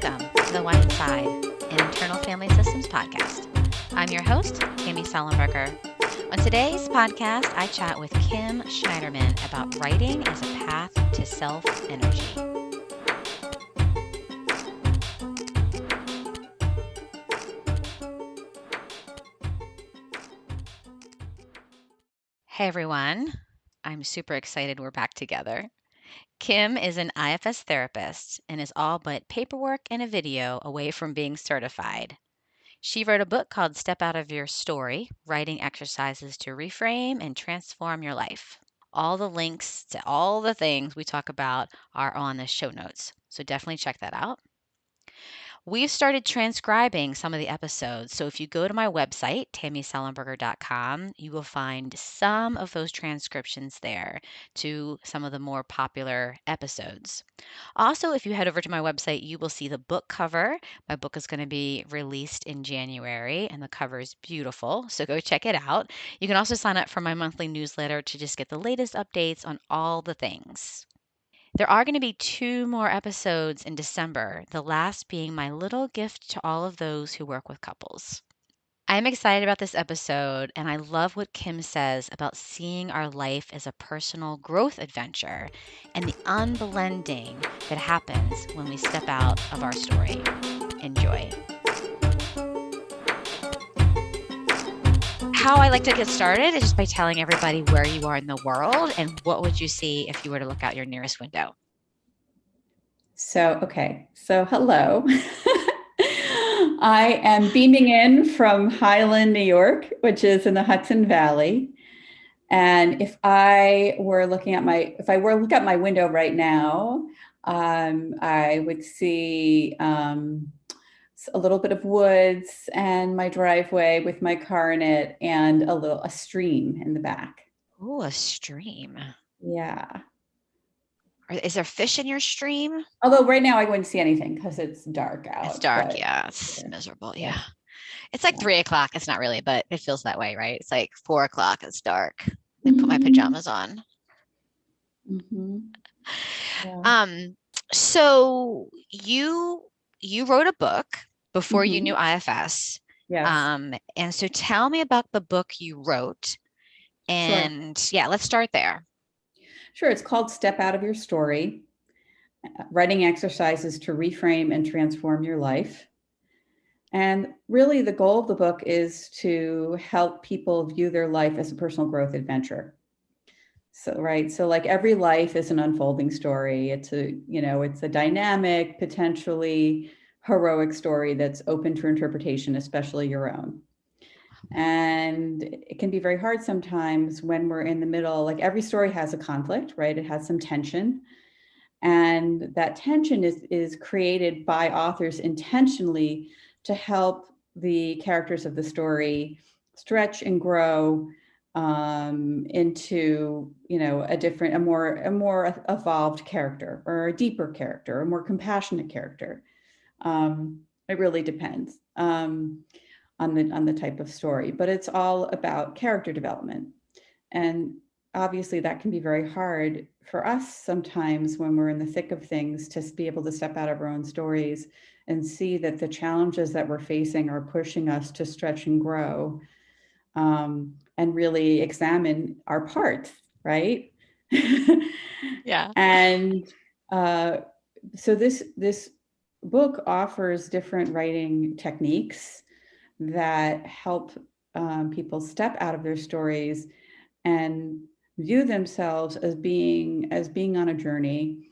welcome to the Wine Side, an Internal Family Systems podcast. I'm your host, Tammy Sullenberger. On today's podcast, I chat with Kim Schneiderman about writing as a path to self-energy. Hey everyone, I'm super excited we're back together. Kim is an IFS therapist and is all but paperwork and a video away from being certified. She wrote a book called Step Out of Your Story, Writing Exercises to Reframe and Transform Your Life. All the links to all the things we talk about are on the show notes, so definitely check that out. We've started transcribing some of the episodes, so if you go to my website, tammysullenberger.com, you will find some of those transcriptions there to some of the more popular episodes. Also, if you head over to my website, you will see the book cover. My book is going to be released in January, and the cover is beautiful, so go check it out. You can also sign up for my monthly newsletter to just get the latest updates on all the things. There are going to be 2 more episodes in December, the last being my little gift to all of those who work with couples. I'm excited about this episode, and I love what Kim says about seeing our life as a personal growth adventure and the unblending that happens when we step out of our story. Enjoy. How I like to get started is just by telling everybody where you are in the world and what would you see if you were to look out your nearest window. So hello. I am beaming in from Highland, New York, which is in the Hudson Valley. And if I were look out my window right now, I would see a little bit of woods and my driveway with my car in it, and a stream in the back. Oh, a stream. Yeah. Is there fish in your stream? Although right now I wouldn't see anything because it's dark out. It's dark, yeah. It's miserable, yeah. It's like 3 o'clock. It's not really, but it feels that way, right? It's like 4 o'clock. It's dark. I put my pajamas on. Mm-hmm. Yeah. So you wrote a book before you knew IFS. Yes. And so tell me about the book you wrote. And yeah, let's start there. Sure. It's called Step Out of Your Story, Writing Exercises to Reframe and Transform Your Life. And really the goal of the book is to help people view their life as a personal growth adventure. So like every life is an unfolding story. It's a dynamic, potentially heroic story that's open to interpretation, especially your own. And it can be very hard sometimes when we're in the middle. Like every story has a conflict, right? It has some tension. And that tension is created by authors intentionally to help the characters of the story stretch and grow into, a more evolved character, or a deeper character, a more compassionate character. It really depends on the type of story, but it's all about character development. And obviously that can be very hard for us sometimes when we're in the thick of things, to be able to step out of our own stories and see that the challenges that we're facing are pushing us to stretch and grow, and really examine our parts, right? Yeah. And so this book offers different writing techniques that help people step out of their stories and view themselves as being on a journey.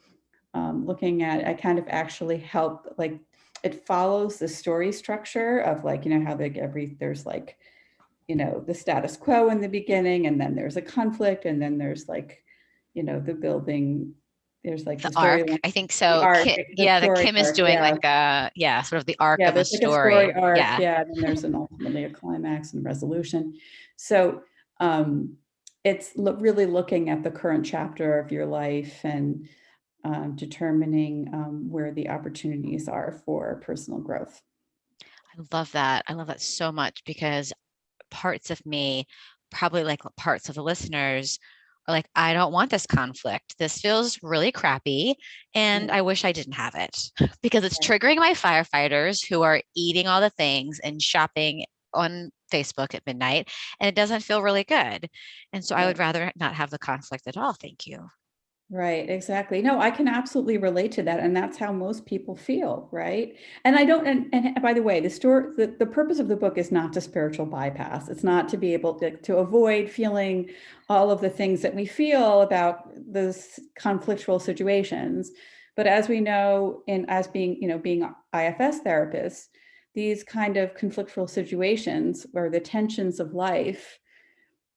Looking at, I kind of actually help, like, it follows the story structure of, like, how there's like, the status quo in the beginning, and then there's a conflict, and then there's like, the building. There's like The the arc, storyline, I think the so. arc, the The story Kim is arc. doing Yeah. like sort of the arc Yeah, of a there's like a story story. arc. Yeah. Yeah, and then there's ultimately a climax and resolution. So it's really looking at the current chapter of your life and determining where the opportunities are for personal growth. I love that. I love that so much, because parts of me, probably like parts of the listeners, Or like, I don't want this conflict. This feels really crappy, and Yeah, I wish I didn't have it because it's right. triggering my firefighters who are eating all the things and shopping on Facebook at midnight, and it doesn't feel really good. And so I would Right. rather not have the conflict at all. Thank you. Right, exactly. No, I can absolutely relate to that, and that's how most people feel, right? And I don't and by the way, the purpose of the book is not to spiritual bypass. It's not to be able to avoid feeling all of the things that we feel about those conflictual situations. But as we know, in as being, being IFS therapists, these kind of conflictual situations or the tensions of life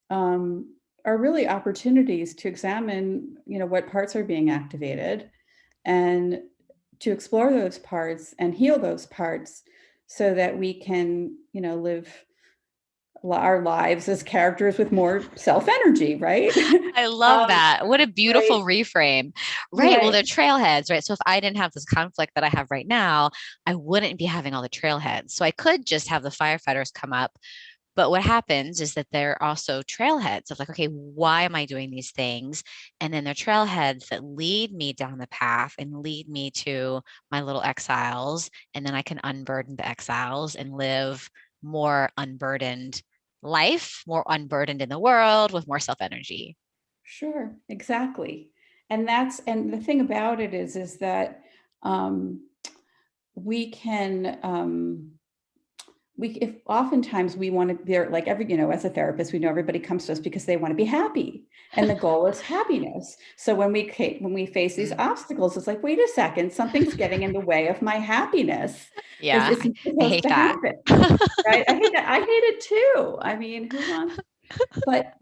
um, are really opportunities to examine, what parts are being activated and to explore those parts and heal those parts so that we can, live our lives as characters with more self energy, right? I love um, that. What a right, beautiful reframe. Right. Well, right. they're trailheads, right? So if I didn't have this conflict that I have right now, I wouldn't be having all the trailheads. So I could just have the firefighters come up. But what happens is that they're also trailheads of like, okay, why am I doing these things? And then they're trailheads that lead me down the path and lead me to my little exiles. And then I can unburden the exiles and live more unburdened life, more unburdened in the world with more self energy. Sure, exactly. And the thing about it is that um, we can we if oftentimes we want to they're like every as a therapist we know everybody comes to us because they want to be happy and the goal is happiness. So when we face these Mm. obstacles, it's like, wait a second, something's getting in the way of my happiness because Yeah, it's I supposed hate to that. happen, right? I hate it too. I mean, who wants? But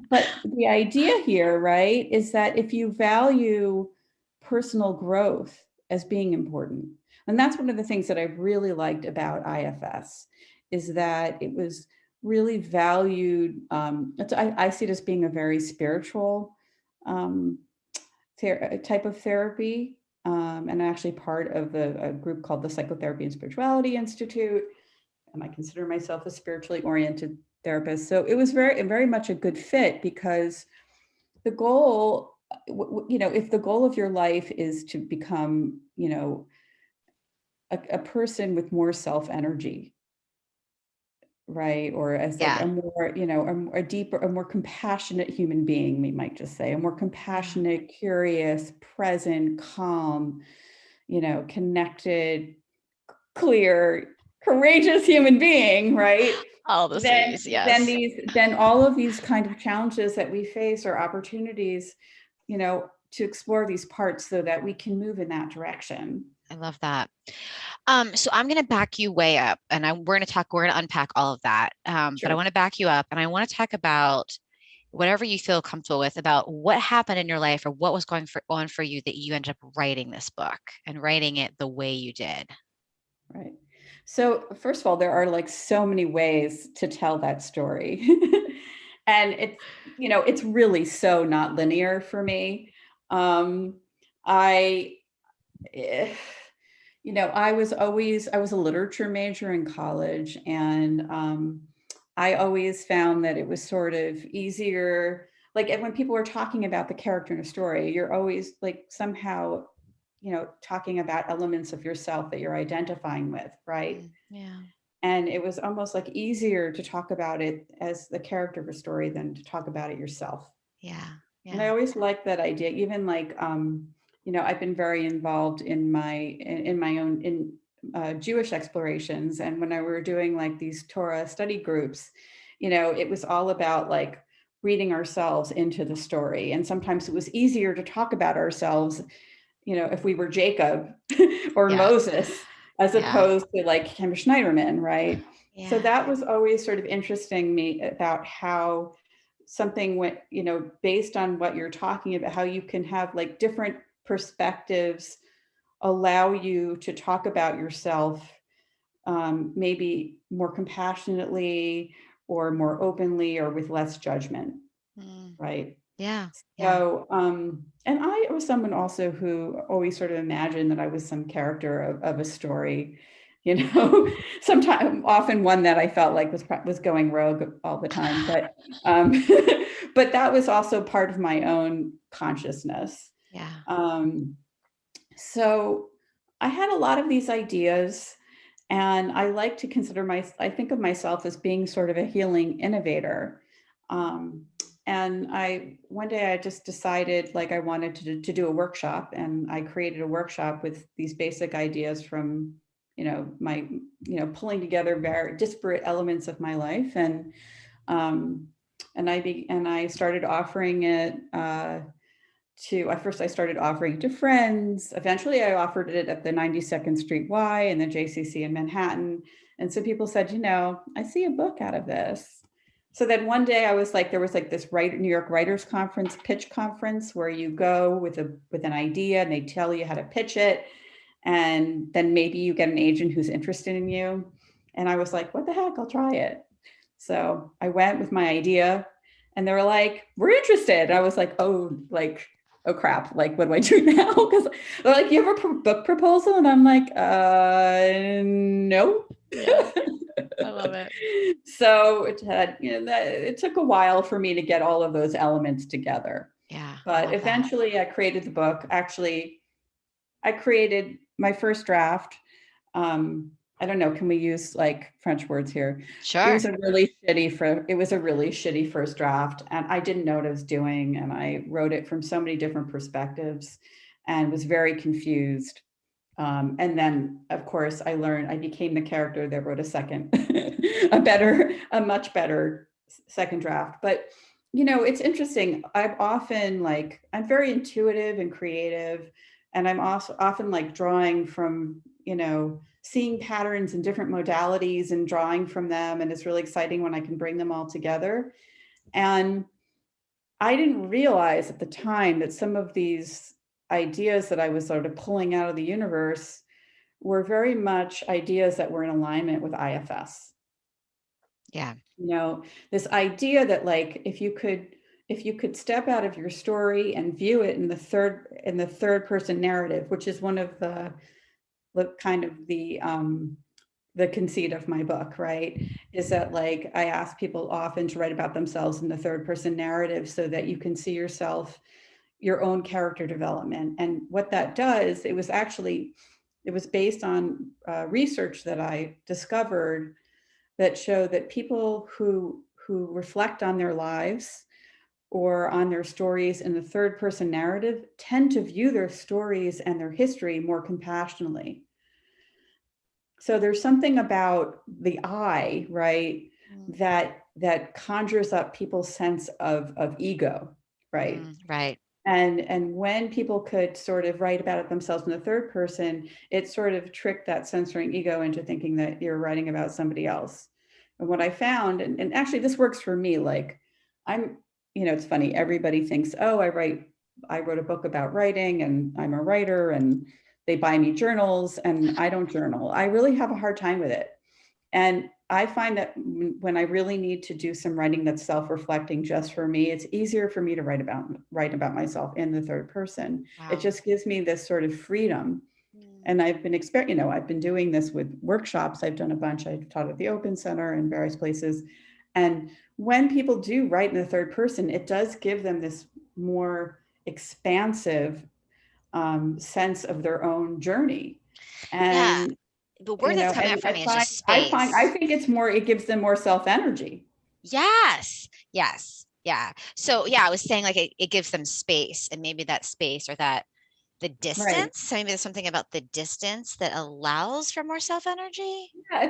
the idea here, right, is that if you value personal growth as being important, and that's one of the things that I really liked about IFS, is that it was really valued. I see it as being a very spiritual um, type of therapy, and actually part of a group called the Psychotherapy and Spirituality Institute, and I consider myself a spiritually oriented therapist. So it was very much a good fit because the goal, if the goal of your life is to become, a person with more self energy, right? Or as like Yeah, a more, a deeper, a more compassionate human being, we might just say, a more yeah. compassionate, curious, present, calm, connected, clear, courageous human being, right? All the Then C's, then yes. these then all of these kind of challenges that we face are opportunities, to explore these parts so that we can move in that direction. I love that. So I'm going to back you way up, and we're going to unpack all of that. But I Sure. want to back you up, and I want to talk about whatever you feel comfortable with about what happened in your life or what was on for you that you ended up writing this book and writing it the way you did. Right. So, first of all, there are like so many ways to tell that story. And it's really so not linear for me. Um, I, eh, I was a literature major in college, and I always found that it was sort of easier. Like when people were talking about the character in a story, you're always like somehow, talking about elements of yourself that you're identifying with, right? Mm, yeah, And it was almost like easier to talk about it as the character of a story than to talk about it yourself. yeah, And I yeah. always liked that idea, even like, I've been very involved in my own Jewish explorations. And when I were doing like these Torah study groups, it was all about like reading ourselves into the story. And sometimes it was easier to talk about ourselves, if we were Jacob or Yes. Moses, as Yeah. opposed to like Kim Schneiderman, right? So Yeah. that was always sort of interesting me about how something went, based on what you're talking about, how you can have like different perspectives allow you to talk about yourself, maybe more compassionately or more openly or with less judgment, Mm, right? yeah. Yeah. So, and I was someone also who always sort of imagined that I was some character of a story. sometimes often one that I felt like was going rogue all the time, but um, but that was also part of my own consciousness. Yeah. Um, so I had a lot of these ideas, and I like to I think of myself as being sort of a healing innovator. Um, and one day I just decided like I wanted to do a workshop, and I created a workshop with these basic ideas from, my, pulling together very disparate elements of my life. Um, and I started offering it, at first I started offering it to friends. Eventually I offered it at the 92nd Street Y and the JCC in Manhattan. And so people said, I see a book out of this. So then one day I was like, there was like this New York Writers Conference pitch conference where you go with an idea and they tell you how to pitch it. And then maybe you get an agent who's interested in you. And I was like, what the heck, I'll try it. So I went with my idea and they were like, we're interested. I was like, oh crap, like what do I do now? Because they're like, you have a book proposal? And I'm like, no. Yeah. I love it. So it took a while for me to get all of those elements together. Yeah, I But love that. eventually I created the book. Actually, I created my first draft. I don't know, can we use like French words here? It Sure. was a really shitty first draft, and I didn't know what I was doing, and I wrote it from so many different perspectives and was very confused. And then of course I became the character that wrote a much better second draft. But it's interesting. I'm very intuitive and creative, and I'm also often like drawing from, seeing patterns in different modalities and drawing from them. And it's really exciting when I can bring them all together. And I didn't realize at the time that some of these ideas that I was sort of pulling out of the universe were very much ideas that were in alignment with IFS. Yeah. This idea that like if you could step out of your story and view it in the third person narrative, which is one of the kind of the conceit of my book, right? Is that like I ask people often to write about themselves in the third person narrative so that you can see your own character development. And what that does, it was based on research that I discovered that show that people who reflect on their lives or on their stories in the third person narrative tend to view their stories and their history more compassionately. So there's something about the I, right, Mm. that conjures up people's sense of ego, right? Right. And when people could sort of write about it themselves in the third person, it sort of tricked that censoring ego into thinking that you're writing about somebody else. And what I found, and actually this works for me, like I'm, it's funny, everybody thinks, oh, I wrote a book about writing and I'm a writer and they buy me journals, and I don't journal. I really have a hard time with it. And I find that when I really need to do some writing that's self-reflecting just for me, it's easier for me to write about myself in the third person. It Wow. just gives me this sort of freedom. Mm. And I've been doing this with workshops. I've done a bunch. I've taught at the Open Center and various places. And when people do write in the third person, it does give them this more expansive sense of their own journey. Yeah. And The word that's coming and up for me is just I space. think it gives them more self energy. Yes. Yes. Yeah. So yeah, I was saying like it gives them space, and maybe that space or that the Right. distance. So maybe there's something about the distance that allows for more self energy. Yeah,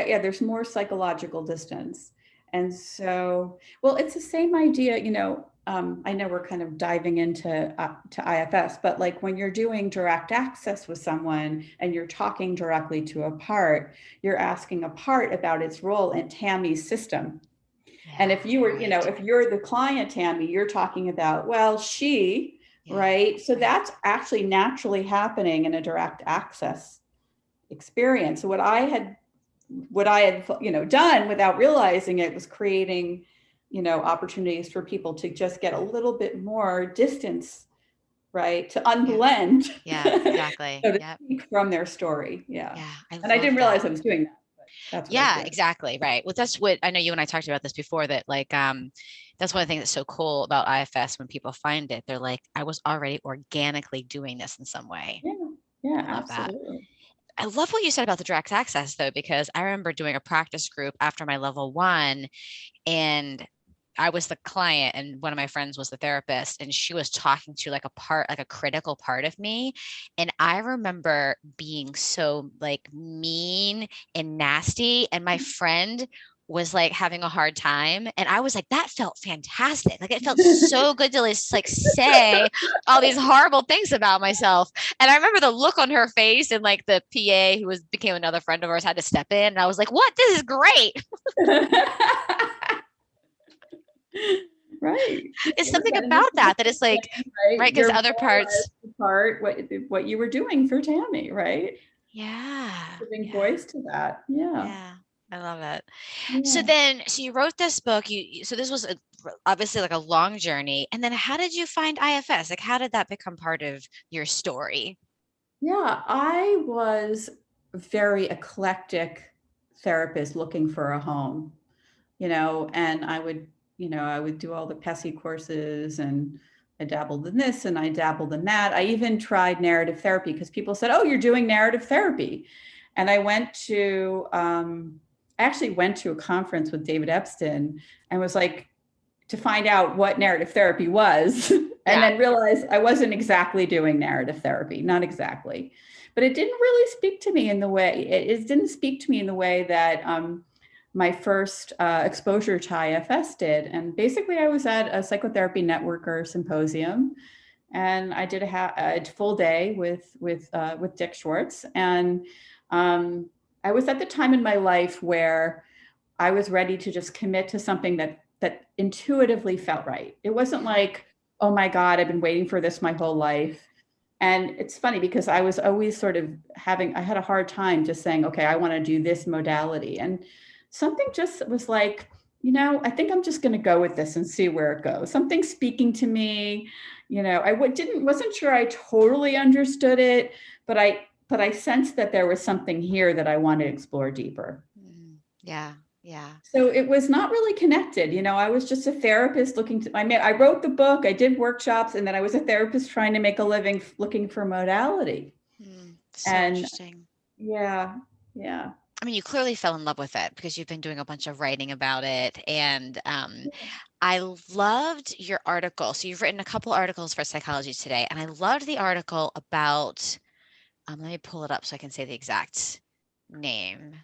yeah, there's more psychological distance. And so, well, it's the same idea, I know we're kind of diving into to IFS, but like when you're doing direct access with someone and you're talking directly to a part, you're asking a part about its role in Tammy's system. And Yeah. if you were, Right. if you're the client, Tammy, you're talking about, well, she, Yeah. right? So Right. that's actually naturally happening in a direct access experience. So what I had, done without realizing it was creating, opportunities for people to just get a little bit more distance right? To Yeah. unblend, Yeah, exactly. so to Yep. speak, from their story. Yeah. Yeah, I And I love didn't realize that. I was doing that, but that's what I was Yeah, doing. exactly. Right. Well, that's what I know you and I talked about this before that that's one of the things that's so cool about IFS when people find it. They're like, I was already organically doing this in some way. Yeah. Yeah, I love that. absolutely. I love what you said about the direct access though, because I remember doing a practice group after my level one, and I was the client and one of my friends was the therapist, and she was talking to like a part, like a critical part of me. And I remember being so like mean and nasty, and my friend was like having a hard time. And I was like, that felt fantastic. Like it felt so good to just like say all these horrible things about myself. And I remember the look on her face, and like the PA who was became another friend of ours had to step in. And I was like, what? This is great. Right. It's It was something that, and this about is that that is like, explain, right? right? Because Your other role as parts, the part, what you were doing for Tammy, right? yeah, Giving yeah, voice to that. Yeah. yeah. I love it. So Yeah. then, so you wrote this book. So this was obviously like a long journey. And then how did you find IFS? Like, how did that become part of your story? Yeah, I was a very eclectic therapist looking for a home, and I would do all the PESI courses, and I dabbled in this and I dabbled in that. I even tried narrative therapy because people said, "Oh, you're doing narrative therapy." And I actually went to a conference with David Epstein and was like, to find out what narrative therapy was, and Yeah. then realize I wasn't exactly doing narrative therapy, not exactly. But it didn't really speak to me in the way, it didn't speak to me in the way that my first exposure to IFS did. And basically, I was at a psychotherapy networker symposium, and I did a full day with Dick Schwartz. And I was at the time in my life where I was ready to just commit to something that intuitively felt right. It wasn't Mm, like, oh my God, I've been waiting for this my whole life. And it's funny because I was always I had a hard time just saying, okay, I want to do this modality. And something just was like, I think I'm just going to go with this and see where it goes. Something speaking to me, wasn't sure I totally understood it, but I sensed that there was something here that I wanted to explore deeper. yeah. Yeah. So it was not really connected. I was just a therapist I wrote the book, I did workshops, and then I was a therapist trying to make a living looking for modality. So And interesting. yeah, yeah. I mean, you clearly fell in love with it because you've been doing a bunch of writing about it. And I loved your article. So you've written a couple articles for Psychology Today, and I loved the article about, let me pull it up so I can say the exact name.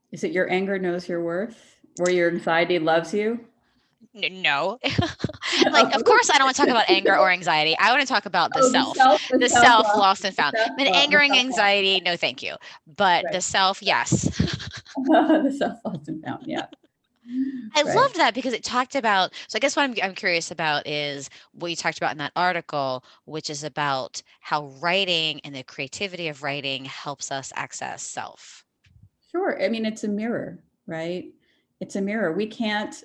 Is it your anger knows your worth? Or your anxiety loves you? No. Like, of course, I don't want to talk about anger or anxiety. I want to talk about Oh, the the self self love, lost and the found. self And love, the anger and self love. anxiety, no, thank you. But Right. the self, yes. The self lost and found. Yeah. I Right. loved that because it talked about. So I guess what I'm curious about is what you talked about in that article, which is about how writing and the creativity of writing helps us access self. Sure. I mean, it's a mirror, right? It's a mirror. We can't,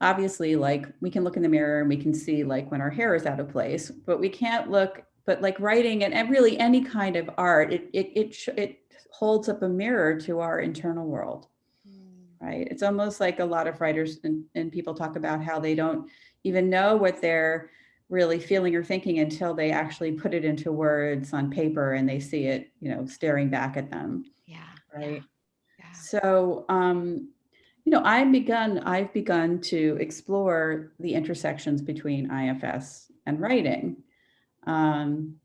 obviously, like, we can look in the mirror and we can see like when our hair is out of place, but we can't look, but like writing and really any kind of art, it holds up a mirror to our internal world, Mm, right? It's almost like a lot of writers and people talk about how they don't even know what they're really feeling or thinking until they actually put it into words on paper and they see it, staring back at them, yeah, yeah, right? yeah. So, I've begun to explore the intersections between IFS and writing. Um,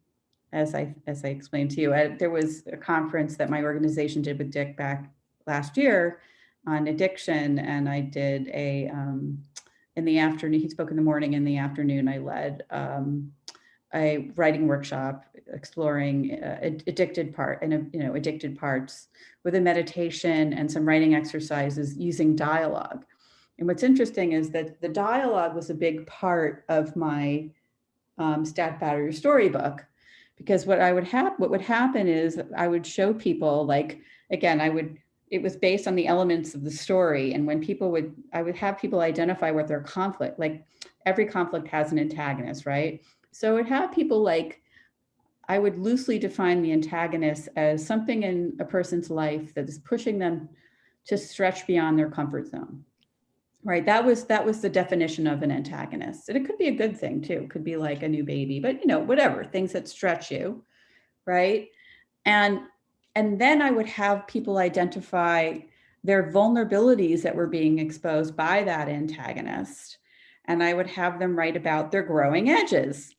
as I explained to you, there was a conference that my organization did with Dick back last year on addiction, and I did in the afternoon. He spoke in the morning. In the afternoon, I led a writing workshop exploring addicted parts with a meditation and some writing exercises using dialogue. And what's interesting is that the dialogue was a big part of my Stat Battery storybook, because what would happen is I would show people, like, again, it was based on the elements of the story. And when I would have people identify what their conflict, like every conflict has an antagonist, right? So it had people like, I would loosely define the antagonist as something in a person's life that is pushing them to stretch beyond their comfort zone. Right. That was the definition of an antagonist. And it could be a good thing too. It could be like a new baby, but whatever, things that stretch you, right? And then I would have people identify their vulnerabilities that were being exposed by that antagonist. And I would have them write about their growing edges.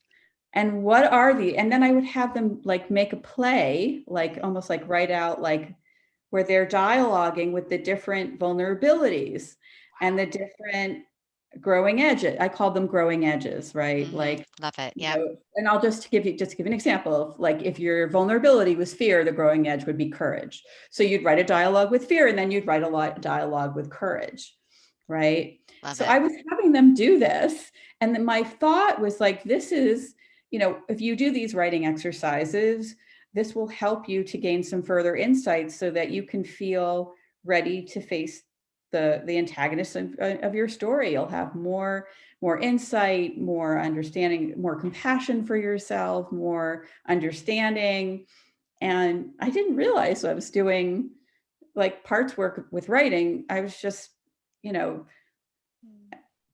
And what are the, and then I would have them like make a play, like almost like write out like where they're dialoguing with the different vulnerabilities and the different growing edges. I call them growing edges, right? Like, Love it. Yep. and I'll just give you an example of like if your vulnerability was fear, the growing edge would be courage. So you'd write a dialogue with fear and then you'd write a dialogue with courage, right? Love So it. I was having them do this, and then my thought was like, this is, if you do these writing exercises, this will help you to gain some further insights so that you can feel ready to face the antagonist of your story. You'll have more insight, more understanding, more compassion for yourself, more understanding. And I didn't realize I was doing like parts work with writing. I was just, you know,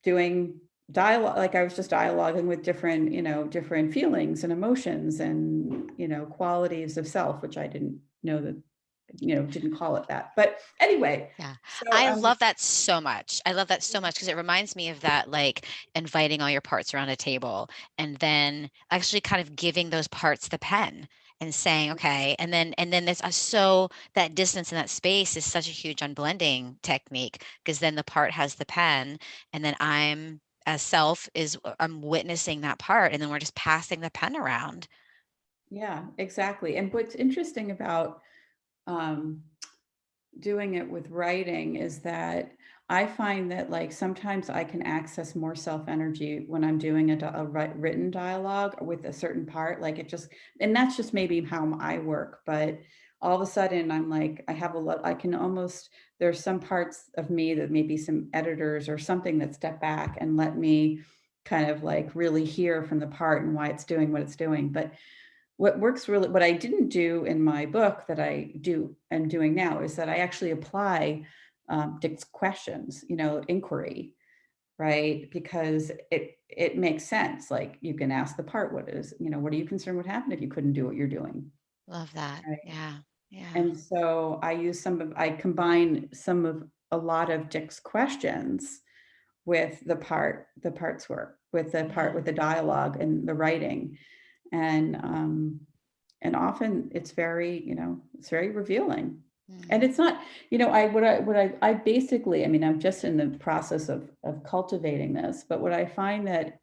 doing dialogue, like I was just dialoguing with different, different feelings and emotions and, qualities of self, which I didn't know that, didn't call it that. But anyway, Yeah. so I love that so much. I love that so much because it reminds me of that, like inviting all your parts around a table and then actually kind of giving those parts the pen and saying, okay, and then there's so that distance in that space is such a huge unblending technique because then the part has the pen and then I'm as self is I'm witnessing that part and then we're just passing the pen around. yeah, exactly. And what's interesting about um, doing it with writing is that I find that like sometimes I can access more self energy when I'm doing written dialogue with a certain part. Like it just, and that's just maybe how I work. But all of a sudden, I'm like, I have a lot, I can almost, there's some parts of me that maybe some editors or something that step back and let me kind of like really hear from the part and why it's doing what it's doing. But what I didn't do in my book that I do am doing now is that I actually apply Dick's questions, inquiry, right? Because it makes sense. Like you can ask the part, what are you concerned would happen if you couldn't do what you're doing? Love that. Right. Yeah. Yeah. And so I combine a lot of Dick's questions with the parts work, with the part with the dialogue and the writing. And and often it's very revealing. And Mm. it's not, I basically, I mean, I'm just in the process of cultivating this, but what I find that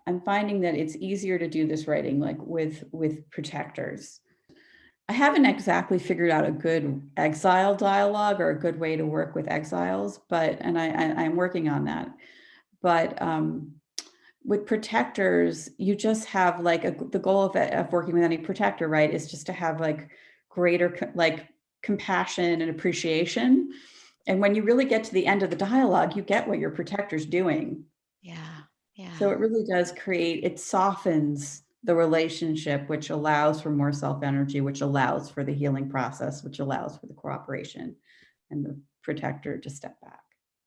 I'm finding that it's easier to do this writing like with protectors. I haven't exactly figured out a good exile dialogue or a good way to work with exiles, but I'm working on that. But with protectors, you just have like the goal of working with any protector, right, is just to have like greater like compassion and appreciation. And when you really get to the end of the dialogue, you get what your protector's doing. Yeah. So Yeah. it really does it softens the relationship, which allows for more self energy, which allows for the healing process, which allows for the cooperation and the protector to step back.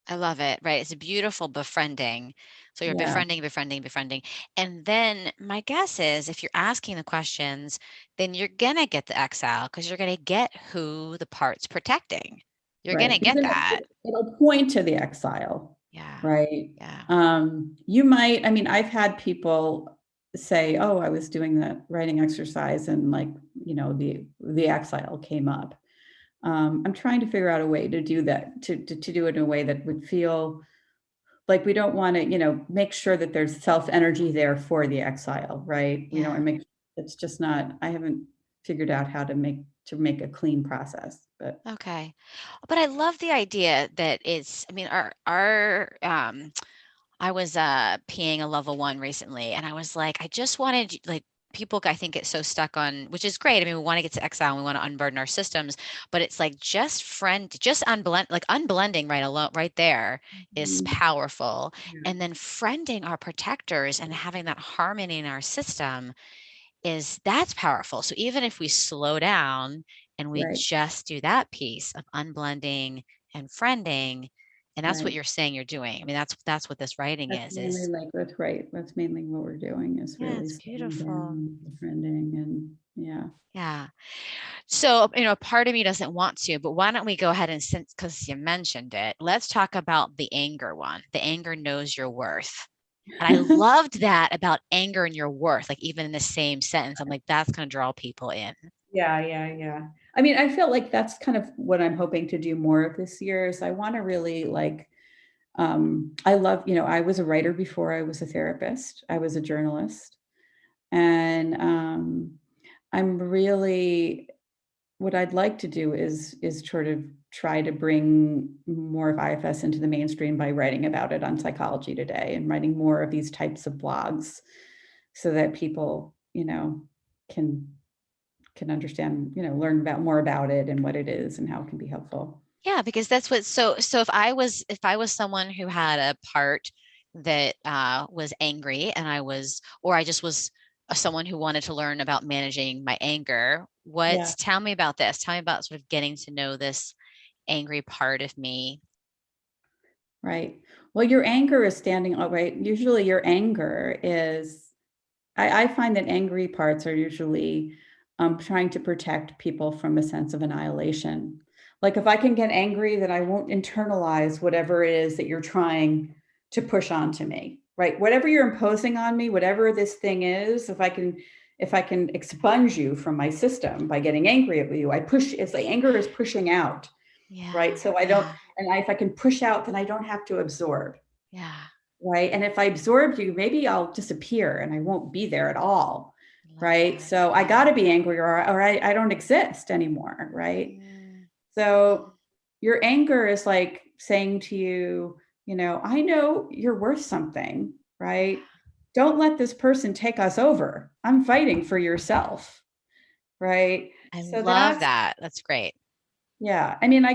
I love it, right? It's a beautiful befriending. So you're Yeah, befriending. And then my guess is if you're asking the questions, then you're gonna get the exile because you're gonna get who the part's protecting. You're right. gonna Because get that. it'll point to the exile, Yeah. right? Yeah. You might, I mean, I've had people say, "Oh, I was doing that writing exercise, and like, the exile came up." I'm trying to figure out a way to do that, to do it in a way that would feel like we don't want to, make sure that there's self energy there for the exile, right? We don't want Yeah. to make it's just not. I haven't figured out how to make a clean process, but Okay. But I love the idea that it's, I mean, I was peeing a level one recently and I was like, I just wanted like people, I think, get so stuck on, which is great. I mean, we want to get to exile and we want to unburden our systems, but it's like just unblending right alone, right there is Mhm. powerful. Yeah. And then friending our protectors and having that harmony in our system that's powerful. So even if we slow down and we Right. just do that piece of unblending and friending, and that's what Right. you're saying you're doing. I mean, that's what this writing That's mainly is like, that's right. That's mainly what we're doing is yeah, really it's slowing beautiful. down, befriending, and yeah. Yeah. So, part of me doesn't want to, but why don't we go ahead and since because you mentioned it, let's talk about the anger one. The anger knows your worth. And I loved that about anger and your worth, like even in the same sentence. I'm like, that's going to draw people in. Yeah, yeah, yeah. I mean, I feel like that's kind of what I'm hoping to do more of this year is I want to really like I love, I was a writer before I was a therapist. I was a journalist. And I'm really what I'd like to do is sort of try to bring more of IFS into the mainstream by writing about it on Psychology Today and writing more of these types of blogs so that people, can understand, learn about more about it and what it is and how it can be helpful. Yeah, because that's what so if I was someone who had a part that was angry and I just was someone who wanted to learn about managing my anger, Yeah. tell me about this. Tell me about sort of getting to know this angry part of me. Right. Well, your anger is standing up, right? Usually your anger is, I find that angry parts are usually trying to protect people from a sense of annihilation. Like if I can get angry, that I won't internalize whatever it is that you're trying to push onto me, right? Whatever you're imposing on me, whatever this thing is, if I can expunge you from my system by getting angry at you, it's like anger is pushing out, right? Yeah, So I don't, yeah, if I can push out, then I don't have to absorb, yeah. right? And if I absorb you, maybe I'll disappear and I won't be there at all, I love right? that. So I Yeah. got to be angry or I don't exist anymore, right? Mm, So your anger is like saying to you, I know you're worth something, right? Don't let this person take us over. I'm fighting for yourself, right? I So love that's, that. That's great. yeah. I mean, I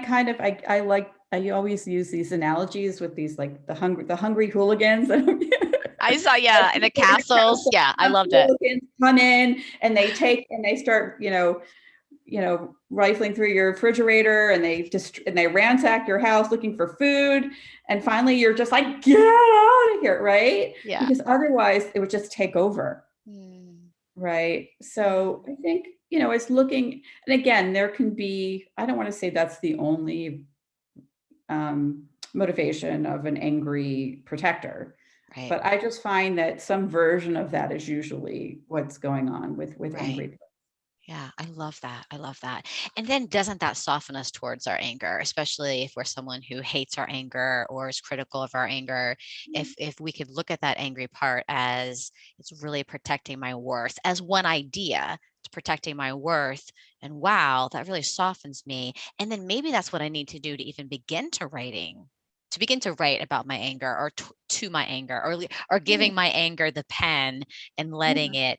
like, I always use these analogies with these like the hungry hooligans. I saw, Like yeah, in the people in a castles. castle, Yeah, I the loved it. hooligans come in and they start, rifling through your refrigerator and they ransack your house looking for food. And finally you're just like, get out of here, right? Yeah. Because otherwise it would just take over. Mm, Right. yeah. So I think, it's looking, and again, there can be, I don't want to say that's the only motivation of an angry protector. Right. But I just find that some version of that is usually what's going on with Right. angry people. Yeah, I love that. I love that. And then doesn't that soften us towards our anger, especially if we're someone who hates our anger or is critical of our anger? If we could look at that angry part as it's really protecting my worth as one idea, it's protecting my worth. And wow, that really softens me. And then maybe that's what I need to do to even begin to begin to write about my anger or to my anger or Yeah, giving my anger the pen and yeah.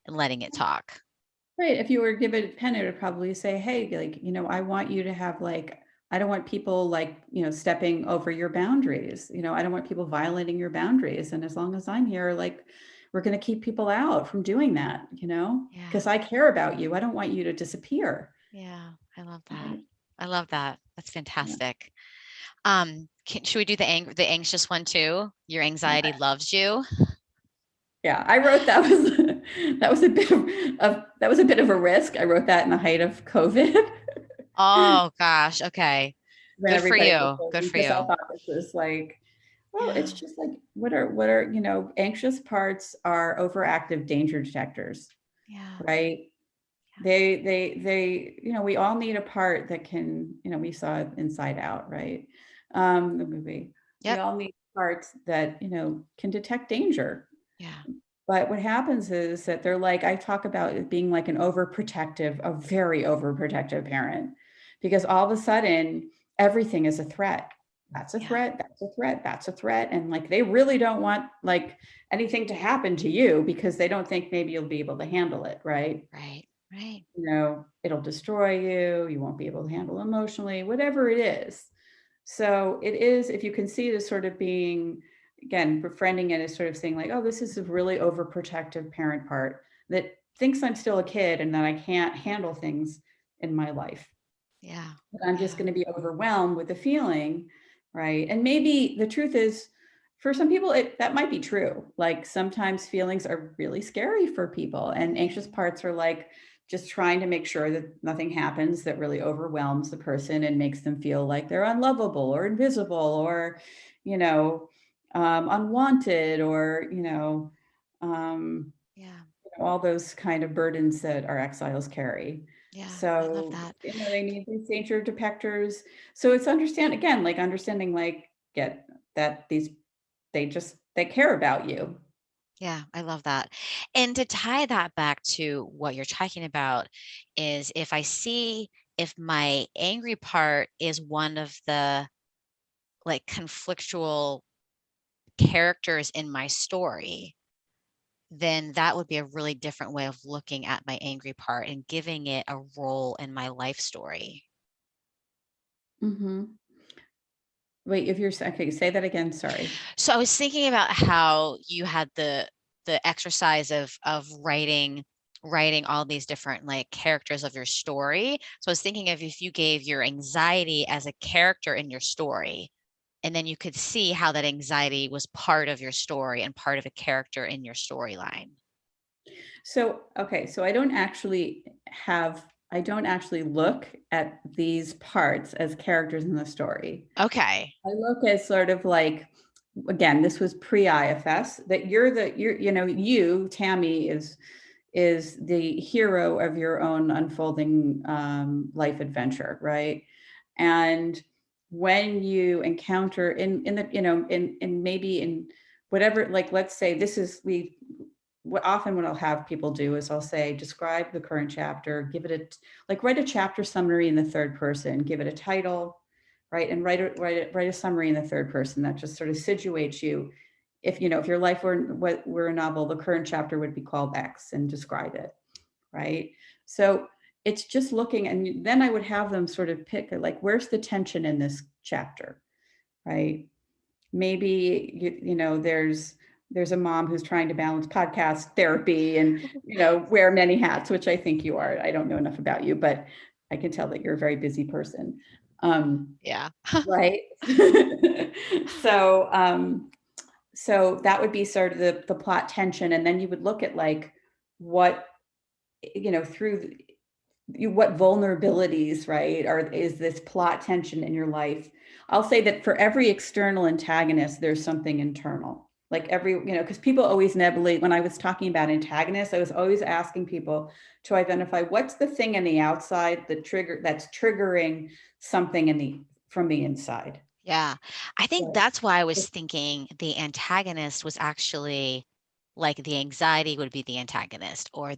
letting it talk. Right. If you were to give it a pen, it would probably say, hey, like, I want you to have like, I don't want people like, stepping over your boundaries. I don't want people violating your boundaries. And as long as I'm here, like, we're going to keep people out from doing that, Yeah. because I care about you. I don't want you to disappear. Yeah, I love that. Right? I love that. That's Yeah. fantastic. Should we do the anxious one too? Your anxiety Yeah. loves you. Yeah. I wrote that was that was a bit of a risk. I wrote that in the height of COVID. Oh gosh. Okay. When Good for everybody was you. Good going for to you. self offices, like, well, it's Yeah. just like what are anxious parts are overactive danger detectors, Yeah. right? They we all need a part that can, we saw it Inside Out, right? The movie. We Yep. all need parts that, can detect danger. Yeah. But what happens is that they're like, I talk about it being like an overprotective, a very overprotective parent, because all of a sudden everything is a threat. that's a Yeah. threat, that's a threat, that's a threat. And like they really don't want like anything to happen to you because they don't think maybe you'll be able to handle it, right? Right. Right. It'll destroy you, you won't be able to handle emotionally, whatever it is. So it is, if you can see it as sort of being, again, befriending it as sort of saying like, oh, this is a really overprotective parent part that thinks I'm still a kid and that I can't handle things in my life. Yeah. That I'm just Yeah. going to be overwhelmed with the feeling, right? And maybe the truth is, for some people, that might be true. Like sometimes feelings are really scary for people, and anxious parts are like just trying to make sure that nothing happens that really overwhelms the person and makes them feel like they're unlovable or invisible or, you know, unwanted or, um, Yeah. all those kind of burdens that our exiles carry. Yeah. I love So, that. they need these nature detectors. So it's understand again, like understanding, like get that they care about you. Yeah, I love that. And to tie that back to what you're talking about is if my angry part is one of the like conflictual characters in my story, then that would be a really different way of looking at my angry part and giving it a role in my life story. Mhm. Wait, if you're okay, say that again. Sorry. So I was thinking about how you had the exercise of writing all these different like characters of your story. So I was thinking of if you gave your anxiety as a character in your story, and then you could see how that anxiety was part of your story and part of a character in your storyline. So, okay, so I don't actually look at these parts as characters in the story. Okay. I look as sort of like, again, this was pre-IFS, that Tammy, is the hero of your own unfolding life adventure, right? And when you encounter in the, in maybe in whatever, like let's say this is we what often what I'll have people do is I'll say, describe the current chapter, give it like write a chapter summary in the third person, give it a title, right? And write a summary in the third person that just sort of situates you. If your life were a novel, the current chapter would be called X and describe it, right? So it's just looking, and then I would have them sort of pick like, where's the tension in this chapter, right? Maybe there's a mom who's trying to balance podcast therapy and wear many hats, which I think you are. I don't know enough about you, but I can tell that you're a very busy person. Yeah. Right. so so that would be sort of the plot tension, and then you would look at like what through what vulnerabilities, right, are is this plot tension in your life. I'll say that for every external antagonist there's something internal, like every because people always nebulate. When I was talking about antagonists, I was always asking people to identify what's the thing in the outside that's triggering something from the inside. Yeah. I think Right. that's why I was thinking the antagonist was actually like the anxiety would be the antagonist or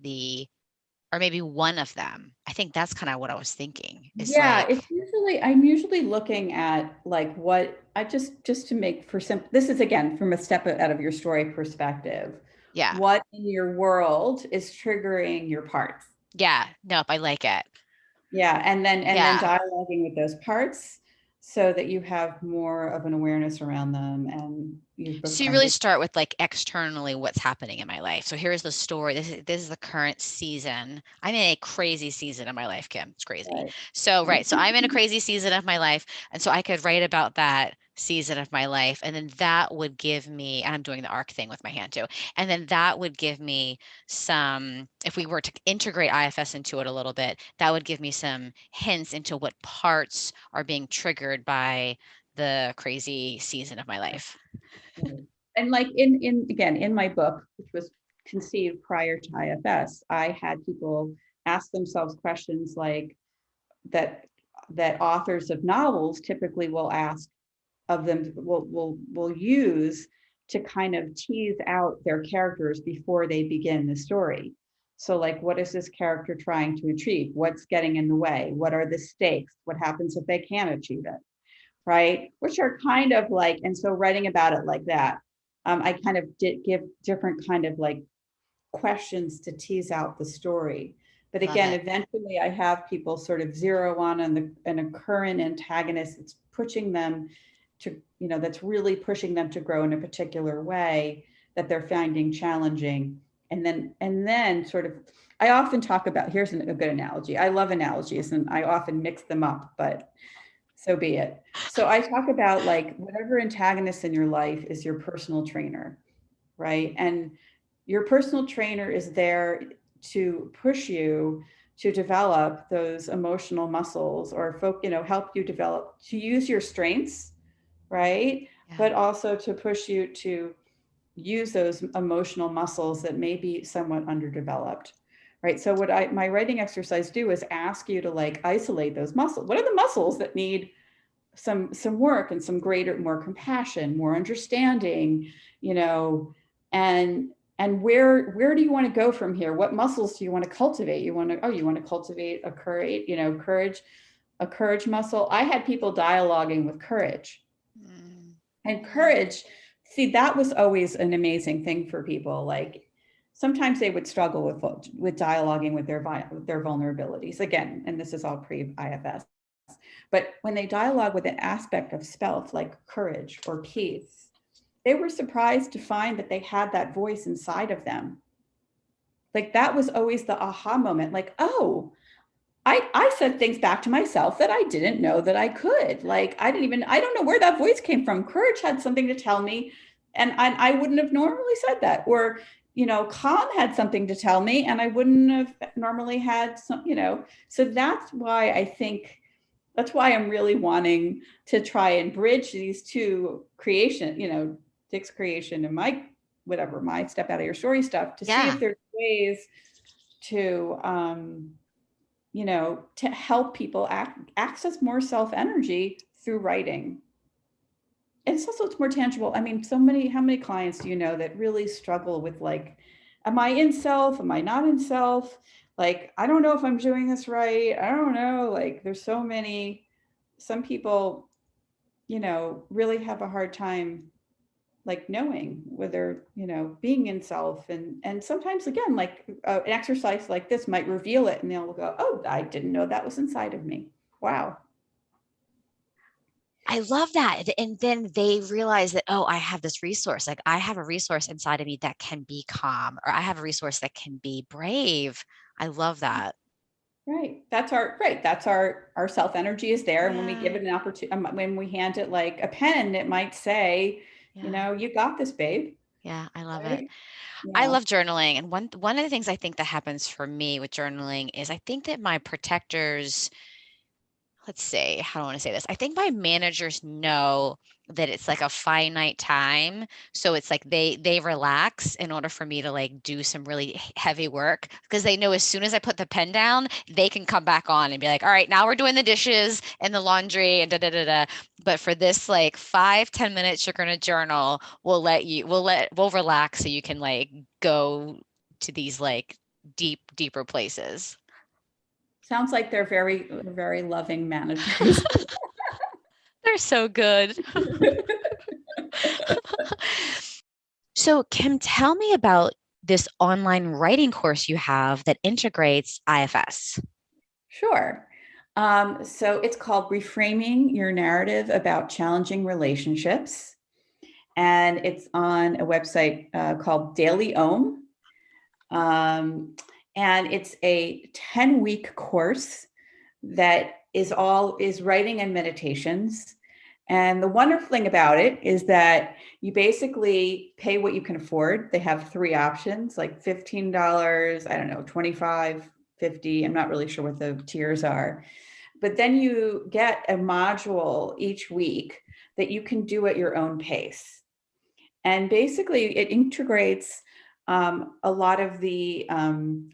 maybe one of them. I think that's kinda what I was thinking. It's Yeah, like I'm usually looking at like what I just to make for simple, this is again from a step out of your story perspective. yeah. What in your world is triggering your parts? Yeah. Nope, I like it. Yeah, and then Yeah. dialoguing with those parts so that you have more of an awareness around them and you So you become really this. start with like externally what's happening in my life. So here's the story. This is the current season. I'm in a crazy season of my life, Kim. It's crazy. Right. So Right. right. So I'm in a crazy season of my life. And so I could write about that season of my life. And then that would give me, and I'm doing the arc thing with my hand too. And then that would give me some, if we were to integrate IFS into it a little bit, that would give me some hints into what parts are being triggered by the crazy season of my life. Right. And like in again in my book, which was conceived prior to IFS, I had people ask themselves questions like that authors of novels typically will ask of them, will use to kind of tease out their characters before they begin the story. So like, what is this character trying to achieve? What's getting in the way? What are the stakes? What happens if they can't achieve it? right? Which are kind of like, and so writing about it like that, I kind of did give different kind of like questions to tease out the story. But Love again, it. eventually I have people sort of zero on a current antagonist that's pushing them to, that's really pushing them to grow in a particular way that they're finding challenging. And then sort of, I often talk about, here's a good analogy. I love analogies and I often mix them up, but so be it. So I talk about like whatever antagonist in your life is your personal trainer, right? And your personal trainer is there to push you to develop those emotional muscles or help you develop to use your strengths, right? Yeah. But also to push you to use those emotional muscles that may be somewhat underdeveloped. Right. So what my writing exercise do is ask you to like isolate those muscles. What are the muscles that need some work and some greater, more compassion, more understanding, you know, and where do you want to go from here? What muscles do you want to cultivate? You want to cultivate a courage, a courage muscle. I had people dialoguing with courage. Mm. And Mm. courage, see, that was always an amazing thing for people. Like sometimes they would struggle with dialoguing with their vulnerabilities again, and this is all pre-IFS. But when they dialogue with an aspect of self like courage or peace, they were surprised to find that they had that voice inside of them. Like that was always the aha moment. Like, oh, I said things back to myself that I didn't know that I could. Like I don't know where that voice came from. Courage had something to tell me, and I wouldn't have normally said that. Or, calm had something to tell me, and I wouldn't have normally had some. So that's why I'm really wanting to try and bridge these two Dick's creation and my step out of your story stuff to see if Yeah. there's ways to to help people access more self energy through writing. And it's more tangible. I mean, how many clients do you know that really struggle with like, am I in self? Am I not in self? Like, I don't know if I'm doing this right. I don't know. Like, some people, really have a hard time like knowing whether being in self, and sometimes again like an exercise like this might reveal it and they'll go, oh, I didn't know that was inside of me. Wow. I love that. And then they realize that, oh, I have this resource. Like I have a resource inside of me that can be calm, or I have a resource that can be brave. I love that. Right, that's our self energy is there, and when we give Yeah. it an opportunity, when we hand it like a pen, it might say, Yeah. you got this, babe. Yeah. I love it. Right. I Yeah. love journaling. And one of the things I think that happens for me with journaling is I think that my protectors, let's say, how do I want to say this? I think my managers know that it's like a finite time. So it's like they relax in order for me to like do some really heavy work because they know as soon as I put the pen down, they can come back on and be like, all right, now we're doing the dishes and the laundry and da da da da. But for this like 5-10 minutes you're gonna journal, we'll relax so you can like go to these like deeper places. Sounds like they're very very loving managers. They're so good. So, Kim, tell me about this online writing course you have that integrates IFS. Sure. So it's called Reframing Your Narrative About Challenging Relationships. And it's on a website called Daily Ohm. Um, and it's a 10-week course that is writing and meditations. And the wonderful thing about it is that you basically pay what you can afford. They have three options, like $15, I don't know, 25, 50. I'm not really sure what the tiers are. But then you get a module each week that you can do at your own pace. And basically, it integrates a lot of the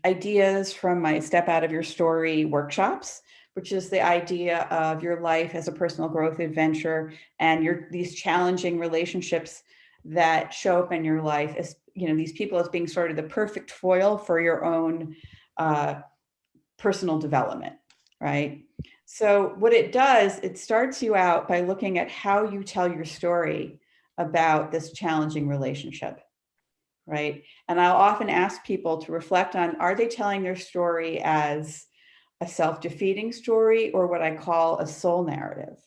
ideas from my Step Out of Your Story workshops, which is the idea of your life as a personal growth adventure and these challenging relationships that show up in your life as these people as being sort of the perfect foil for your own uh, personal development, right? So what it does, it starts you out by looking at how you tell your story about this challenging relationship, right? And I'll often ask people to reflect on, are they telling their story as a self-defeating story or what I call a soul narrative?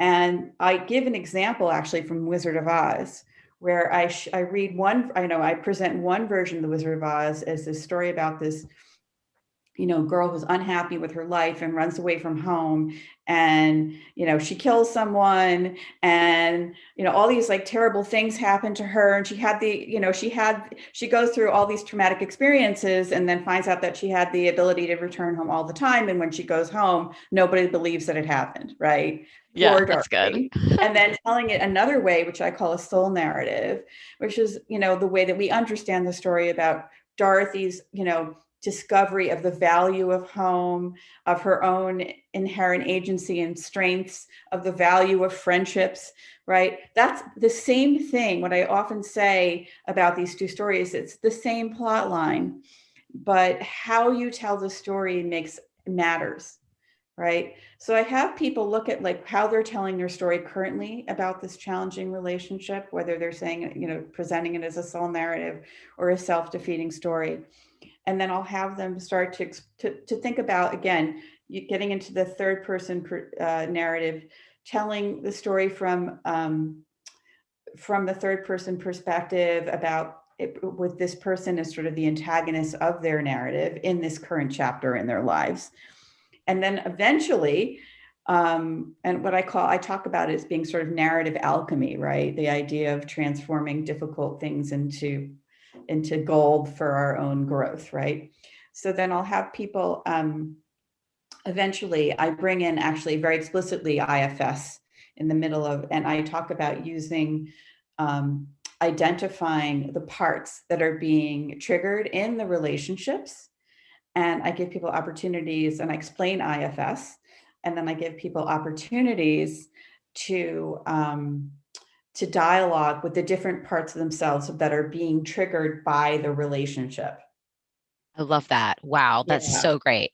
And I give an example actually from Wizard of Oz, where I read one, I present one version of the Wizard of Oz as this story about this, girl who's unhappy with her life and runs away from home, and she kills someone, and all these like terrible things happen to her, and she goes through all these traumatic experiences and then finds out that she had the ability to return home all the time, and when she goes home nobody believes that it happened, right? Yeah, Poor that's good. Dorothy. And then telling it another way, which I call a soul narrative, which is the way that we understand the story about Dorothy's discovery of the value of home, of her own inherent agency and strengths, of the value of friendships, right? That's the same thing. What I often say about these two stories, it's the same plot line, but how you tell the story matters, right? So I have people look at like how they're telling their story currently about this challenging relationship, whether they're saying, presenting it as a soul narrative or a self-defeating story. And then I'll have them start to think about, again, getting into the third person narrative, telling the story from the third person perspective about it, with this person as sort of the antagonist of their narrative in this current chapter in their lives. And then eventually, and what I talk about is being sort of narrative alchemy, right? The idea of transforming difficult things into gold for our own growth, right? So then I'll have people, eventually I bring in actually very explicitly IFS in the middle of, and I talk about using, identifying the parts that are being triggered in the relationships. And I give people opportunities, and I explain IFS, and then I give people opportunities to, to dialogue with the different parts of themselves that are being triggered by the relationship. I love that. Wow, that's Yeah. so great.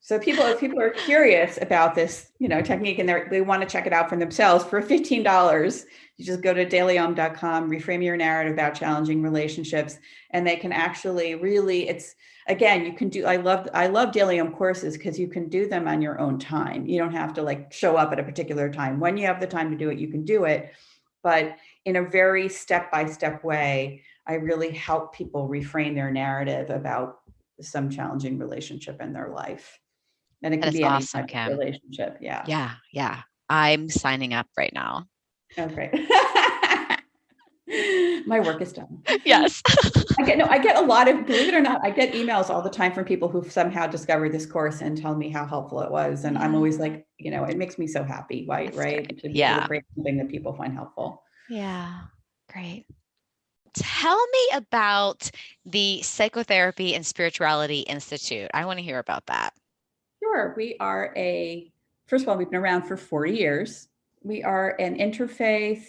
So if people are curious about this, technique, and they want to check it out for themselves, for $15, you just go to dailyom.com, reframe your narrative about challenging relationships, and they can actually really, it's, again, you can do, I love DailyOM courses because you can do them on your own time. You don't have to like show up at a particular time. When you have the time to do it, you can do it. But in a very step-by-step way, I really help people reframe their narrative about some challenging relationship in their life. And it That can is be any awesome, type of Kim. relationship. Yeah. Yeah, yeah. I'm signing up right now. Oh, great. My work is done. Yes. I get a lot of, believe it or not, I get emails all the time from people who've somehow discovered this course and tell me how helpful it was. And I'm always like, it makes me so happy, right? That's great. Right. To be able to Yeah. create something that people find helpful. Yeah. Great. Tell me about the Psychotherapy and Spirituality Institute. I want to hear about that. Sure. First of all, we've been around for 40 years. We are an interfaith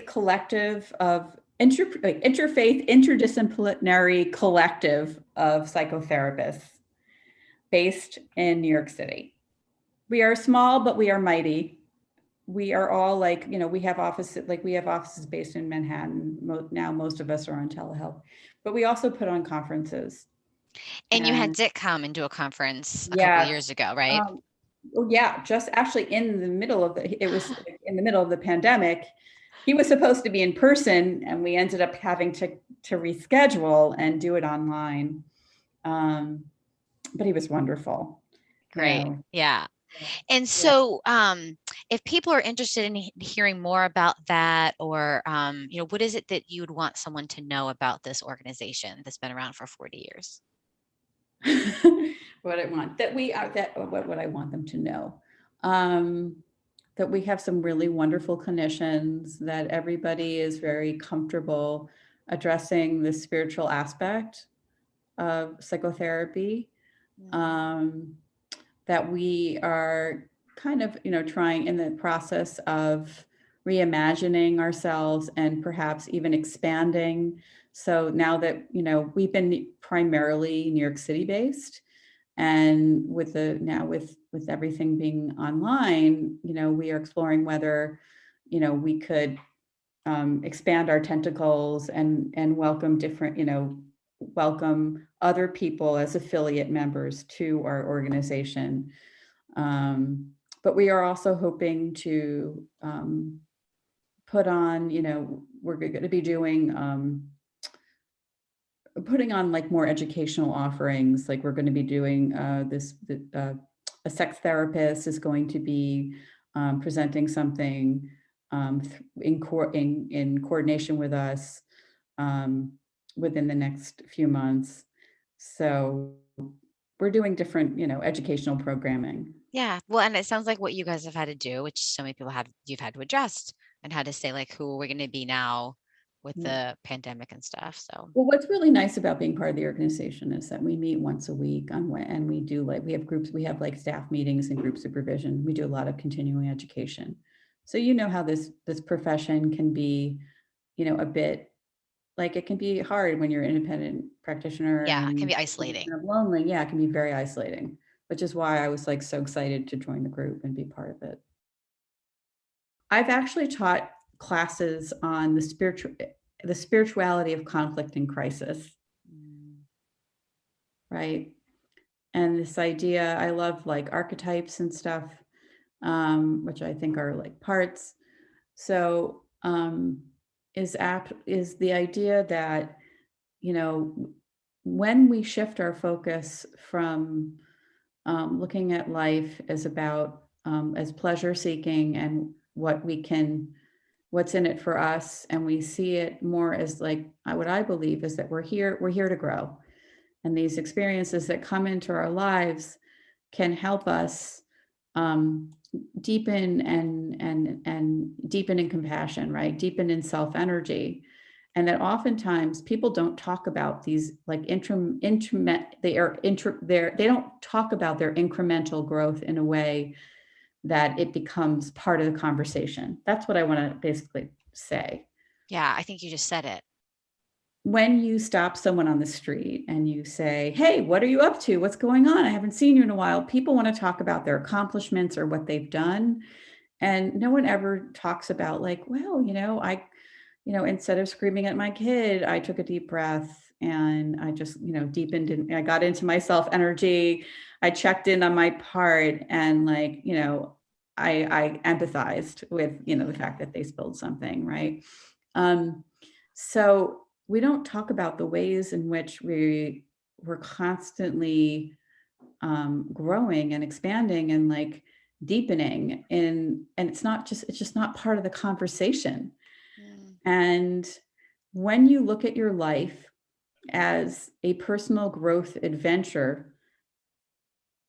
collective of interfaith interdisciplinary collective of psychotherapists based in New York City. We are small, but we are mighty. We are all like, we have offices based in Manhattan. Now most of us are on telehealth, but we also put on conferences. And you had And Dick come and do a conference a couple of yes, years ago, right? oh yeah, just actually it was in the middle of the pandemic. He was supposed to be in person, and we ended up having to reschedule and do it online. But he was wonderful, you Great. know. Yeah. And Yeah. so, if people are interested in hearing more about that, or, what is it that you would want someone to know about this organization that's been around for 40 years? What I want that we are that what I want them to know. Um, that we have some really wonderful clinicians, that everybody is very comfortable addressing the spiritual aspect of psychotherapy. Mm. Um, that we are kind of, trying in the process of reimagining ourselves and perhaps even expanding. So now that, we've been primarily New York City based, And with the now with everything being online, we are exploring whether, we could expand our tentacles and welcome different, welcome other people as affiliate members to our organization. But we are also hoping to put on, we're going to be doing putting on like more educational offerings. Like we're going to be doing a sex therapist is going to be presenting something in coordination with us within the next few months. So we're doing different, educational programming. Yeah. Well, and it sounds like what you guys have had to do, which so many people have, you've had to adjust and had to say, like, who are we going to be now with Yeah. the pandemic and stuff. So, Well, what's really nice about being part of the organization is that we meet once a week and we do like, we have groups, we have like staff meetings and group supervision. We do a lot of continuing education. So you know how this profession can be, a bit like it can be hard when you're an independent practitioner yeah, it can and be kind isolating. of lonely. Yeah, it can be very isolating, which is why I was like so excited to join the group and be part of it. I've actually taught classes on the spirituality of conflict and crisis, Mm, right? And this idea, I love like archetypes and stuff, which I think are like parts. So is the idea that, you know, when we shift our focus from looking at life as about as pleasure seeking and what's in it for us, and we see it more as like what I believe is that we're here to grow, and these experiences that come into our lives can help us um, deepen and deepen in compassion, right? Deepen in self energy, and that oftentimes people don't talk about these like they don't talk about their incremental growth in a way that it becomes part of the conversation. That's what I want to basically say. yeah, I think you just said it. When you stop someone on the street and you say, "Hey, what are you up to? What's going on? I haven't seen you in a while." People want to talk about their accomplishments or what they've done. And no one ever talks about, like, well, instead of screaming at my kid, I took a deep breath and I just, deepened and I got into my self energy. I checked in on my part and like, I empathized with, the fact that they spilled something, right? Um, so we don't talk about the ways in which we're constantly growing and expanding and like deepening and it's just not part of the conversation. Mm, And when you look at your life as a personal growth adventure,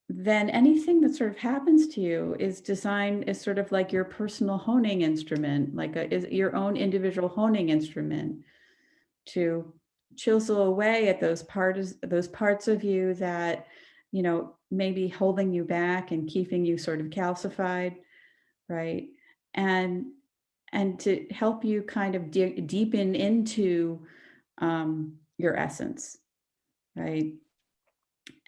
then anything that sort of happens to you is designed as sort of like your personal honing instrument, like is your own individual honing instrument to chisel away at those parts of you that, may be holding you back and keeping you sort of calcified, right? And to help you kind of deepen into your essence, right?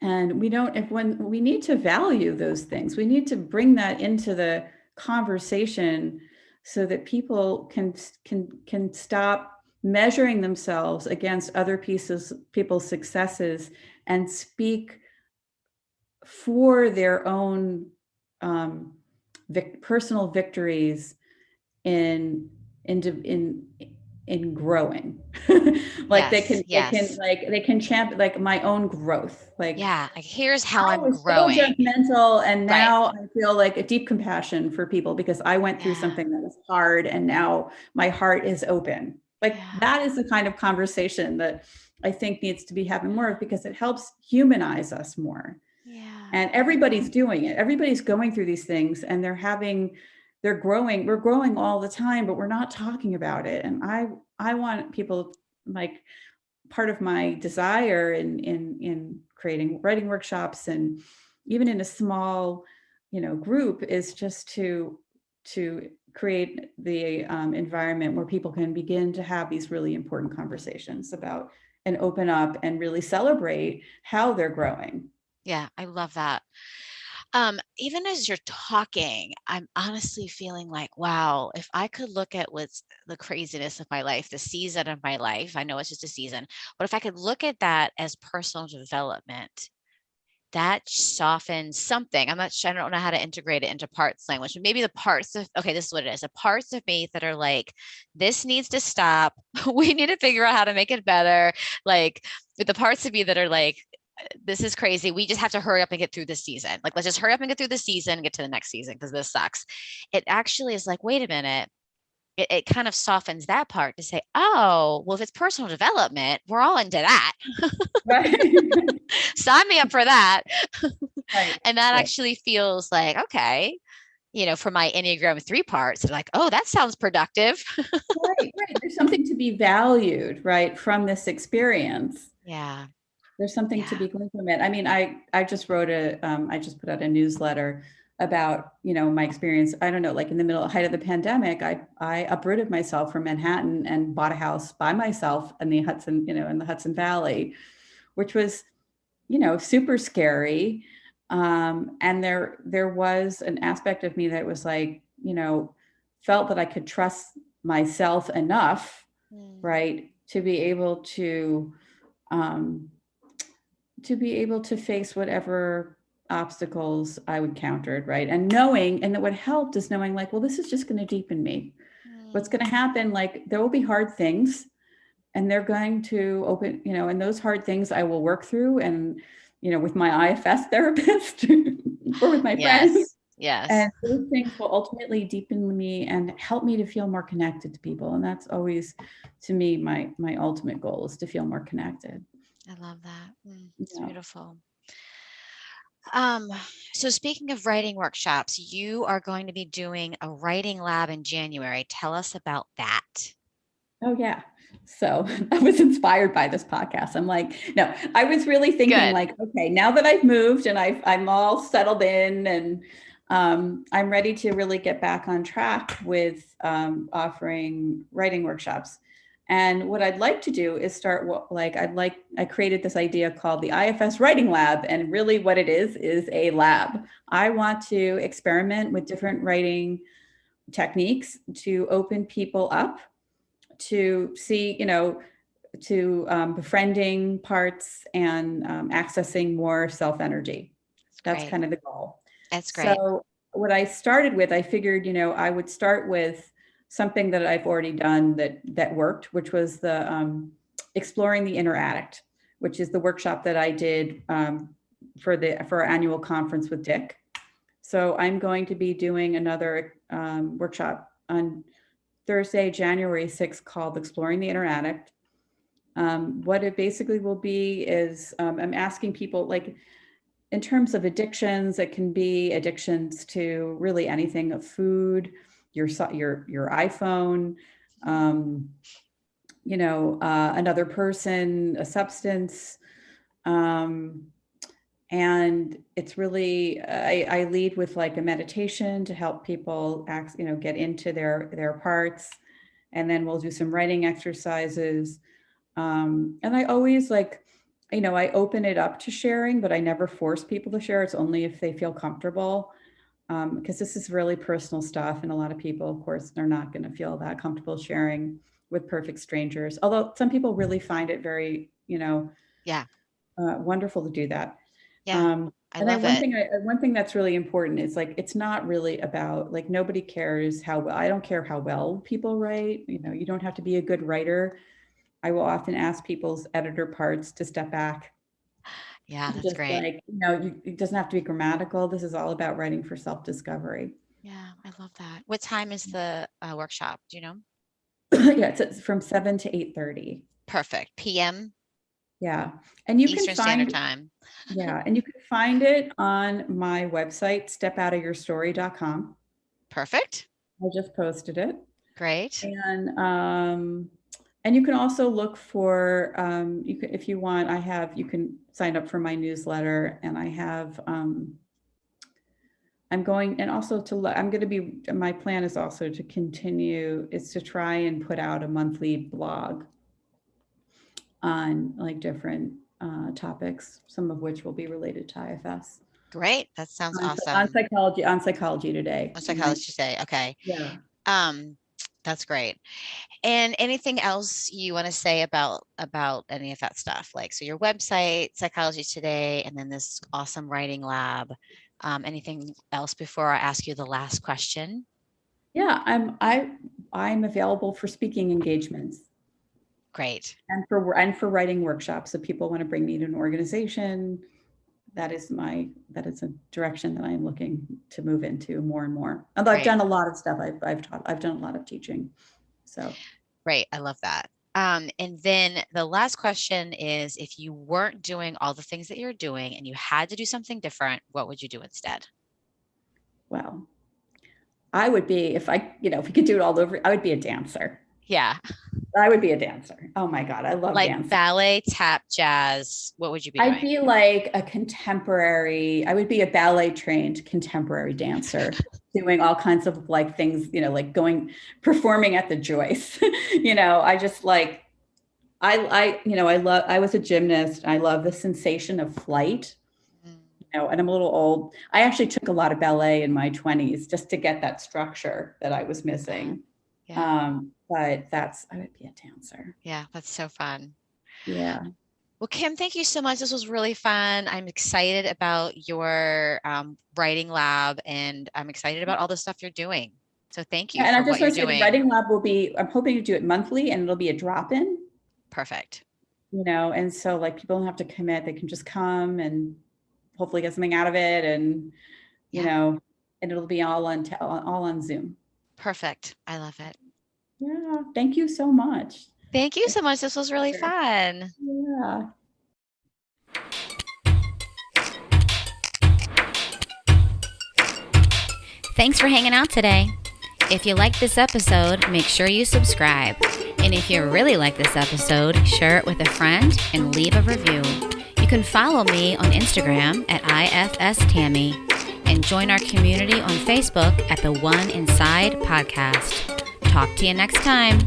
And we don't, if when we need to value those things, we need to bring that into the conversation so that people can stop measuring themselves against other people's successes and speak for their own um, personal victories in in in growing. Like yes, yes. they can champion like my own growth, like Yeah. Like, here's how I I'm was so growing. judgmental, and Right. now I feel like a deep compassion for people because I went through Yeah. something that was hard and now my heart is open. Like Yeah. that is the kind of conversation that I think needs to be happening more of because it helps humanize us more. Yeah. And everybody's doing it. Everybody's going through these things and they're growing. We're growing all the time, but we're not talking about it. And I want people, like, part of my desire in creating writing workshops and even in a small, group is just to create the environment where people can begin to have these really important conversations about and open up and really celebrate how they're growing. Yeah, I love that. Even as you're talking, I'm honestly feeling like, wow, if I could look at what's the craziness of my life, the season of my life, I know it's just a season, but if I could look at that as personal development, that softens something. I'm not sure, I don't know how to integrate it into parts language, but maybe the parts of, okay, this is what it is. The parts of me that are like, this needs to stop. We need to figure out how to make it better. Like, with the parts of me that are like, this is crazy. We just have to hurry up and get through this season. Like, let's just hurry up and get through the season and get to the next season because this sucks. It actually is like, wait a minute. It kind of softens that part to say, oh, well, if it's personal development, we're all into that. Right. Sign me up for that. Right. And that Right. actually feels like, okay, for my Enneagram 3 parts, like, oh, that sounds productive. Right. Right. There's something to be valued, right, from this experience. Yeah. There's something to Yeah. be gleaned from it. I mean, I just wrote I just put out a newsletter about, my experience. I don't know, like in the middle height of the pandemic, I uprooted myself from Manhattan and bought a house by myself in the Hudson, in the Hudson Valley, which was, super scary. And there was an aspect of me that was like, felt that I could trust myself enough, Mm. right, um, to be able to face whatever obstacles I would encountered, right? And that what helped is knowing like, well, this is just going to deepen me. What's Mm. going to happen, like there will be hard things and they're going to open, and those hard things I will work through and, with my IFS therapist or with my friends. Yes. Yes. And those things will ultimately deepen me and help me to feel more connected to people. And that's always, to me, my ultimate goal is to feel more connected. I love that. It's Yeah. beautiful. Um, so speaking of writing workshops, you are going to be doing a writing lab in January. Tell us about that. Oh, yeah. So I was inspired by this podcast. I'm like, no, I was really thinking Good. like, okay, now that I've moved and I'm all settled in and I'm ready to really get back on track with offering writing workshops. And what I'd like to do is start I created this idea called the IFS Writing Lab. And really what it is a lab. I want to experiment with different writing techniques to open people up to see, to befriending parts and accessing more self energy. That's That's great. kind of the goal. That's great. So, what I started with, I figured, I would start with something that I've already done that worked, which was the exploring the inner addict, which is the workshop that I did for our annual conference with Dick. So I'm going to be doing another workshop on Thursday, January 6th, called Exploring the Inner Addict. What it basically will be is I'm asking people, like, in terms of addictions, it can be addictions to really anything of food, your iPhone, um, another person, a substance. Um, and it's really I lead with like a meditation to help people get into their parts, and then we'll do some writing exercises, and I always I open it up to sharing, but I never force people to share. It's only if they feel comfortable, because this is really personal stuff, and a lot of people, of course, they're not going to feel that comfortable sharing with perfect strangers, although some people really find it very Yeah. wonderful to do that. Yeah. I And then love it. one thing that's really important is like it's not really about like nobody cares how well. I don't care how well people write. You don't have to be a good writer. I will often ask people's editor parts to step back Yeah, and that's just great. like, it doesn't have to be grammatical. This is all about writing for self-discovery. Yeah, I love that. What time is the workshop? Do you know? Yeah, it's from 7 to 8:30. Perfect. PM, Yeah. And you can Eastern Standard find Time. yeah, and you can find it on my website, stepoutofyourstory.com. Perfect. I just posted it. Great. And you can also look for you can, if you want, you can sign up for my newsletter, and I have I'm going and also I'm going to be my plan is also to continue is to try and put out a monthly blog on like different topics, some of which will be related to IFS. Great. That sounds On awesome. Psychology Today. On Psychology Today. Okay. Yeah. That's great. And anything else you want to say about any of that stuff? Like, so your website, Psychology Today, and then this awesome writing lab. Anything else before I ask you the last question? Yeah, I'm available for speaking engagements Great. and for writing workshops. If people want to bring me to an organization, that is a direction that I'm looking to move into more and more. Although I've Great. done a lot of stuff. I've done a lot of teaching. So Great. I love that. And then the last question is, if you weren't doing all the things that you're doing and you had to do something different, what would you do instead? well, I would be, if we could do it all over, I would be a dancer. Yeah. I would be a dancer. Oh my God, I love Like dancing. ballet, tap, jazz. What would you be doing? I'd be like I would be a ballet trained contemporary dancer doing all kinds of like things, like performing at the Joyce. I just like, I was a gymnast. I love the sensation of flight, and I'm a little old. I actually took a lot of ballet in my 20s just to get that structure that I was missing. Yeah. But I would be a dancer. Yeah, that's so fun. Yeah. Well, Kim, thank you so much. This was really fun. I'm excited about your writing lab, and I'm excited about all the stuff you're doing. So thank you And for I just what you're want to say the doing. writing lab I'm hoping to do it monthly, and it'll be a drop-in. Perfect. And so like people don't have to commit, they can just come and hopefully get something out of it, and and it'll be all on Zoom. Perfect. I love it. Yeah. Thank you so much. Thank you so much. This was really fun. Yeah. Thanks for hanging out today. If you liked this episode, make sure you subscribe. And if you really like this episode, share it with a friend and leave a review. You can follow me on Instagram at IFSTammy and join our community on Facebook at the One Inside Podcast. Talk to you next time.